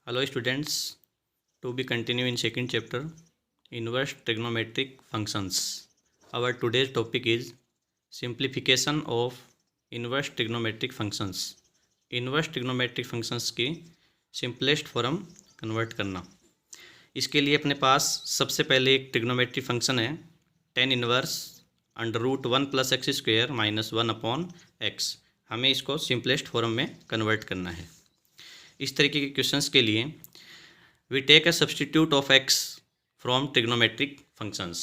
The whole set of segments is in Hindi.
Hello students, to be continue in second chapter, inverse trigonometric functions. Our today's topic is simplification of inverse trigonometric functions. Inverse trigonometric functions की simplest form convert करना. इसके लिए अपने पास सबसे पहले एक ट्रिग्नोमेट्री फंक्शन है tan inverse under root 1 plus x square minus 1 upon x. हमें इसको सिंपलेस्ट फॉर्म में कन्वर्ट करना है. इस तरीके के क्वेश्चंस के लिए we take a substitute of x from trigonometric functions.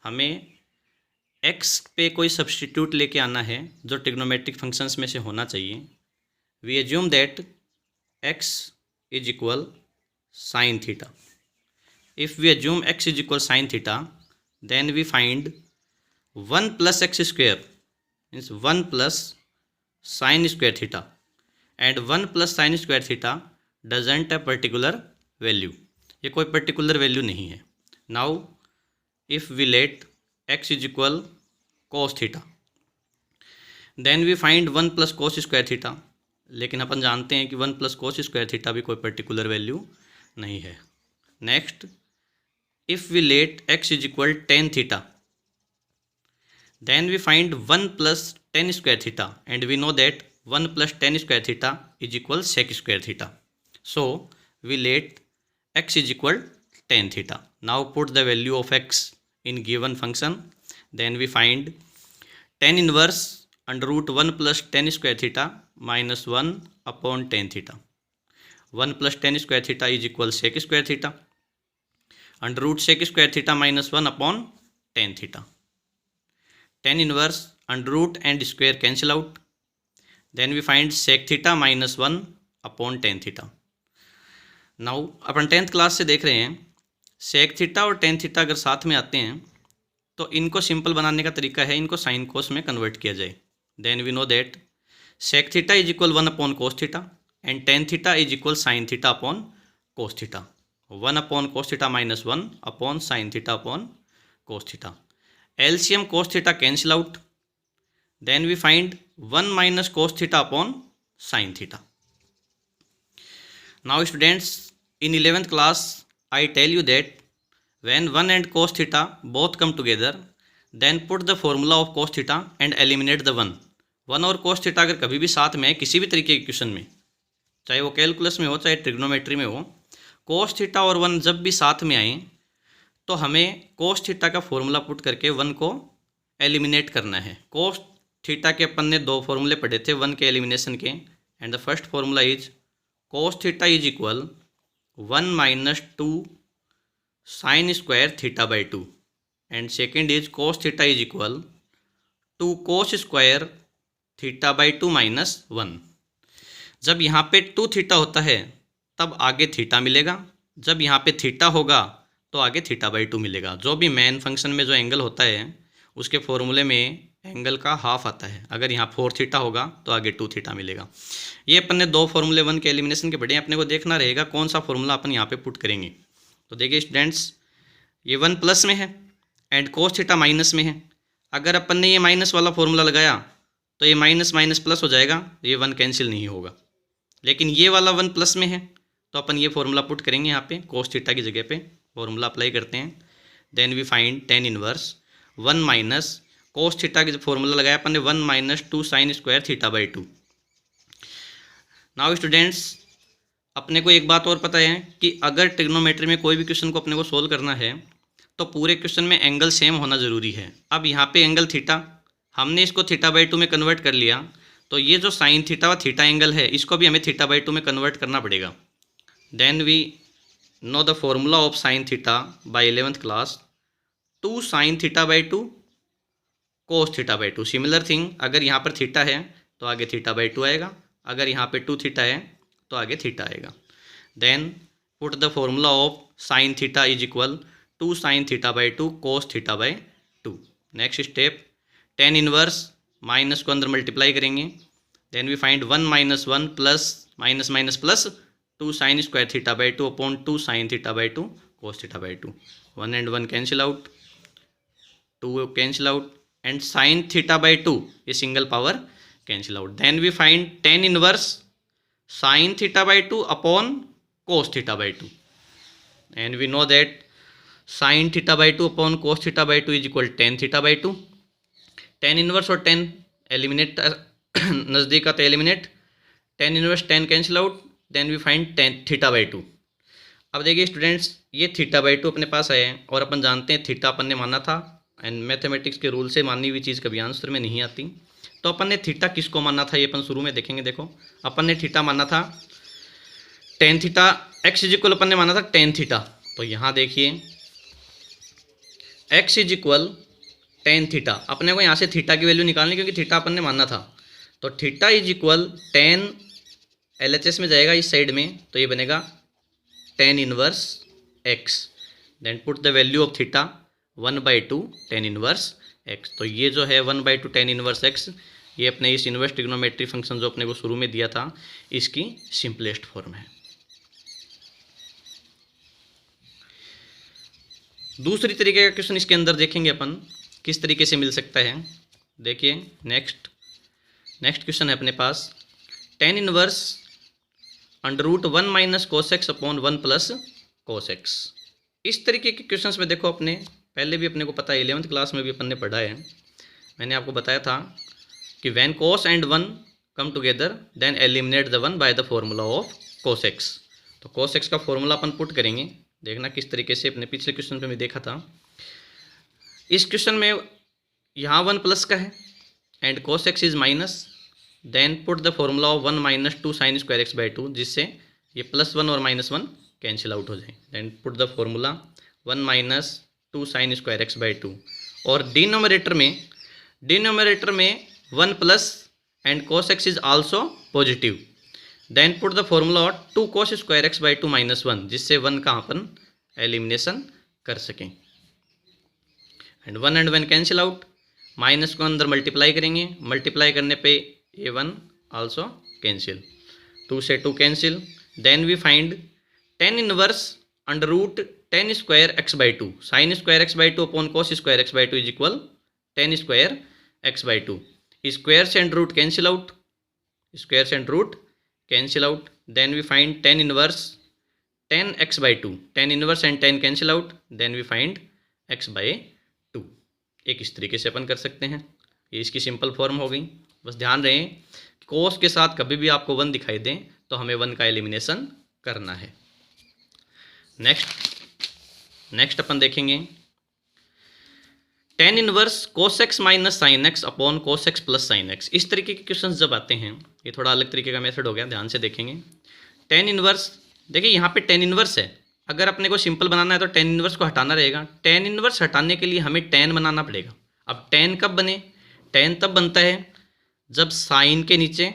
हमें एक्स पे कोई सब्सटीट्यूट लेके आना है जो ट्रिग्नोमेट्रिक फंक्शंस में से होना चाहिए. We assume that x is equal sine theta. If we assume x is equal sine theta then we find 1 plus x square means 1 plus sine square theta and 1 plus sine square theta doesn't a particular value. ये कोई पर्टिकुलर वैल्यू नहीं है. Now if we let x is equal cos theta then we find 1 plus cos square theta. लेकिन अपन जानते हैं कि 1 प्लस कोस स्क्वायर थीटा भी कोई पर्टिकुलर वैल्यू नहीं है. Next, if we let x is equal tan theta then we find 1 plus tan square theta and we know that 1 plus tan square theta is equal sec square theta. So we let x is equal tan theta. Now put the value of x in given function. Then we find tan inverse under root 1 plus tan square theta minus 1 upon tan theta. 1 plus tan square theta is equal sec square theta. Under root sec square theta minus 1 upon tan theta. Tan inverse under root and square cancel out. Then we find sec theta minus 1 upon tan theta. Now upon 10th class से देख रहे हैं sec थीटा और tan थीटा अगर साथ में आते हैं तो इनको सिंपल बनाने का तरीका है इनको साइन कोस में कन्वर्ट किया जाए. Then we know that sec theta is equal 1 upon cos theta and tan theta is equal sine theta upon cos theta. 1 upon cos theta minus 1 upon sine theta upon cos theta. LCM cos theta cancel out. Then we find 1 minus cos theta upon sin theta. Now students, in 11th class I tell you that when 1 and cos theta both come together then put the formula of cos theta and eliminate the 1. 1 और cos theta अगर कभी भी साथ में है किसी भी तरीके के क्वेश्चन में, चाहे वो कैलकुलस में हो चाहे ट्रिग्नोमेट्री में हो, cos थीटा और 1 जब भी साथ में आए तो हमें कोस थीटा का फॉर्मूला पुट करके 1 को एलिमिनेट करना है. कोस थीटा के अपन ने दो फॉर्मूले पढ़े थे 1 के एलिमिनेशन के and the first formula is cos theta is equal 1 minus 2 sine square theta by 2 and second is cos theta is equal 2 cos square theta by 2 minus 1. जब यहाँ पे 2 थीटा होता है तब आगे थीटा मिलेगा, जब यहाँ पे थीटा होगा तो आगे थीटा बाई 2 मिलेगा. जो भी मेन फंक्शन में जो एंगल होता है उसके फॉर्मूले में एंगल का हाफ आता है. अगर यहाँ 4 थीटा होगा तो आगे 2 थीटा मिलेगा. ये अपन ने दो फॉर्मूले 1 के एलिमिनेशन के पढ़े हैं. अपने को देखना रहेगा कौन सा फॉर्मूला अपन यहाँ पे पुट करेंगे. तो देखिए स्टूडेंट्स, ये 1 प्लस में है एंड कोस थीटा माइनस में है. अगर अपन ने ये माइनस वाला फॉर्मूला लगाया तो ये माइनस माइनस प्लस हो जाएगा, ये 1 कैंसिल नहीं होगा. लेकिन ये वाला 1 प्लस में है तो अपन ये फॉर्मूला पुट करेंगे यहाँ पे कोस थीटा की जगह पे फॉर्मूला अप्लाई करते हैं. Then we find tan inverse 1 minus cos theta की फॉर्मूला लगाया अपन ने 1 minus 2 sine square theta by 2. Now students, अपने को एक बात और पता है कि अगर ट्रिग्नोमेट्री में कोई भी क्वेश्चन को अपने को सोल्व करना है तो पूरे क्वेश्चन में एंगल सेम होना ज़रूरी है. अब यहाँ पे एंगल थीटा हमने इसको थीटा बाई 2 में कन्वर्ट कर लिया तो ये जो साइन थीटा व थीटा एंगल है इसको भी हमें थीटा बाई 2 में कन्वर्ट करना पड़ेगा. Then we know the formula of sin theta by 11th class 2 sin theta by 2 cos theta by 2. Similar thing, अगर यहाँ पर थीटा है तो आगे थीटा बाई 2 आएगा, अगर यहाँ पे 2 थीटा है तो आगे थीटा आएगा. Then put the formula of sine theta is equal 2 sine theta by 2 cos theta by 2. Next step, tan inverse minus को अंदर मल्टीप्लाई करेंगे. Then we find 1 minus 1 plus minus minus plus 2 sine square theta by 2 upon 2 sine theta by 2 cos theta by 2. 1 and 1 cancel out, 2 cancel out and sine theta by 2 ये single power cancel out. Then we find tan inverse sine theta by 2 upon cos theta by 2, and we know that sin theta by 2 upon cos theta by 2 is equal tan theta by 2. tan inverse और tan एलिमिनेट नज़दीक आता है, eliminate tan inverse tan cancel out, then we find tan theta by 2. अब देखिए स्टूडेंट्स, ये थीटा बाई 2 अपने पास आया है और अपन जानते हैं थीटा अपन ने माना था, एंड मैथमेटिक्स के रूल से मानी हुई चीज़ कभी आंसर में नहीं आती. तो अपन ने थीटा किसको माना था ये अपन शुरू में देखेंगे. देखो अपन ने थीटा माना था tan theta, x is equal अपन ने माना था tan थीटा. तो यहाँ देखिए x is equal tan theta, अपने को यहाँ से थीटा की वैल्यू निकालनी क्योंकि थीटा अपन ने माना था. तो theta is equal tan, LHS में जाएगा इस साइड में, तो ये बनेगा tan inverse x. Then put the value of theta 1/2 tan inverse x. तो ये जो है 1/2 tan इनवर्स x, ये अपने इस इनवर्स ट्रिग्नोमेट्री फंक्शन जो अपने को शुरू में दिया था इसकी सिंपलेस्ट फॉर्म है. दूसरी तरीके का क्वेश्चन इसके अंदर देखेंगे अपन किस तरीके से मिल सकता है. देखिए नेक्स्ट क्वेश्चन है अपने पास tan inverse √1 minus cos x upon 1 plus cos x. इस तरीके के क्वेश्चंस में देखो अपने पहले भी अपने को पता है, 11th क्लास में भी अपन ने पढ़ा है. मैंने आपको बताया था कि when cos and 1 come together then eliminate the 1 by the formula of cos x. तो कोस एक्स का फॉर्मूला अपन पुट करेंगे. देखना किस तरीके से, अपने पिछले क्वेश्चन पे भी देखा था. इस क्वेश्चन में यहाँ 1 प्लस का है and cos x is minus, then put the formula of 1 minus 2 sine square x by 2, जिससे ये +1 और -1 कैंसिल आउट हो जाए. Then put the formula 1 minus 2 sine square x by 2, और डिनोमिनेटर में 1 plus and cos x is also positive. Then put the formula 2 cos square x by 2 -1, जिससे 1 का अपन एलिमिनेशन कर सकें. And 1 and 1 cancel out, minus को अंदर मल्टीप्लाई करेंगे, मल्टीप्लाई करने पे ये 1 आल्सो कैंसिल, 2 से 2 cancel. Then we find tan inverse √tan square x by 2, sine square x by 2 upon cos square x by 2 is equal tan square x by 2. Square से and root cancel out, square से and root cancel out. Then we find tan inverse tan x by 2, tan inverse and tan cancel out, then we find x by 2. एक इस तरीके से अपन कर सकते हैं. ये इसकी सिंपल फॉर्म हो गई. बस ध्यान रहे कोस के साथ कभी भी आपको 1 दिखाई दें तो हमें 1 का एलिमिनेशन करना है. नेक्स्ट अपन देखेंगे tan inverse cos x minus sine x upon cos x plus sine x. इस तरीके के क्वेश्चन जब आते हैं, ये थोड़ा अलग तरीके का मेथड हो गया, ध्यान से देखेंगे. tan इनवर्स, देखिए यहाँ पे tan इनवर्स है, अगर अपने को सिंपल बनाना है तो tan इनवर्स को हटाना रहेगा. tan इनवर्स हटाने के लिए हमें tan बनाना पड़ेगा. अब tan कब बने, tan तब बनता है जब साइन के नीचे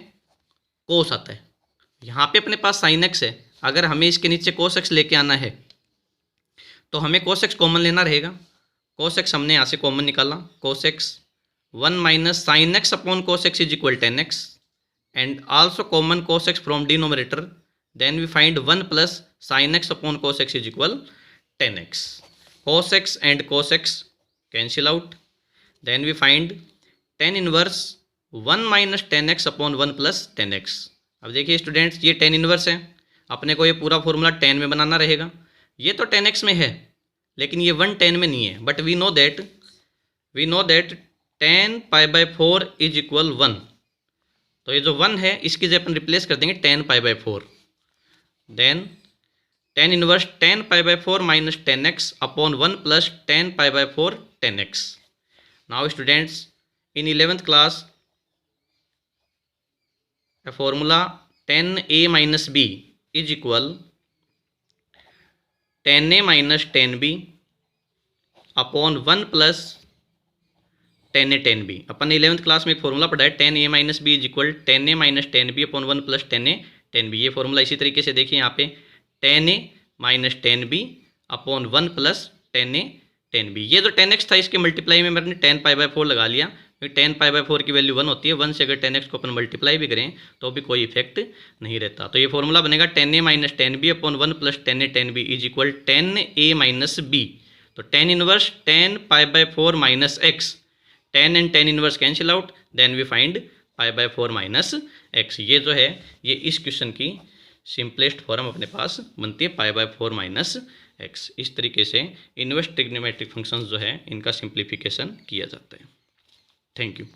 कोस आता है. यहाँ पे अपने पास साइन एक्स है, अगर हमें इसके नीचे कोस एक्स लेके आना है तो हमें कोस एक्स कॉमन लेना रहेगा. कोस एक्स हमने यहाँ से कॉमन निकाला, cos x 1 minus sine x upon cos x is equal tan x, and also common cos x from denominator. Then we find 1 plus sine x upon cos x is equal tan x. Cos x and cos x cancel out. Then we find tan inverse 1 minus tan x upon 1 plus tan x. अब देखिए स्टूडेंट्स, ये tan इनवर्स है, अपने को ये पूरा फॉर्मूला tan में बनाना रहेगा. ये तो tan एक्स में है लेकिन ये 1 tan में नहीं है. But we know that tan pi by 4 is equal 1. तो ये जो 1 है इसकी जगह अपन रिप्लेस कर देंगे tan pi by 4. Then tan inverse tan pi by 4 minus tan x upon 1 plus tan pi by 4 tan x. Now students, in 11th class a formula tan a minus b is equal tan a minus tan b upon 1 plus tan a tan b. अपन ने 11th क्लास में एक फॉर्मूला पढ़ा है, tan a minus b is equal tan a minus tan b upon 1 plus tan a tan b. ये फॉर्मूला इसी तरीके से देखिए यहाँ पे tan a minus tan b upon 1 plus tan a tan b. ये जो tan x था इसके मल्टीप्लाई में मैंने tan पाई बाई 4 लगा लिया, tan पाई बाई 4 की वैल्यू 1 होती है. 1 से अगर tan x को अपन मल्टीप्लाई भी करें तो भी कोई इफेक्ट नहीं रहता. तो ये फॉर्मूला बनेगा tan a minus tan b upon 1 plus tan a tan b is equal tan a minus b. तो tan inverse tan pi by 4 minus x, tan and tan inverse cancel out, then we find pi by 4 minus x. ये जो है ये इस क्वेश्चन की सिंपलेस्ट फॉर्म अपने पास बनती है π/4 माइनस एक्स। इस तरीके से इनवर्स ट्रिग्नोमेट्रिक फंक्शंस जो है इनका सिंप्लीफिकेशन किया जाता है। Thank you.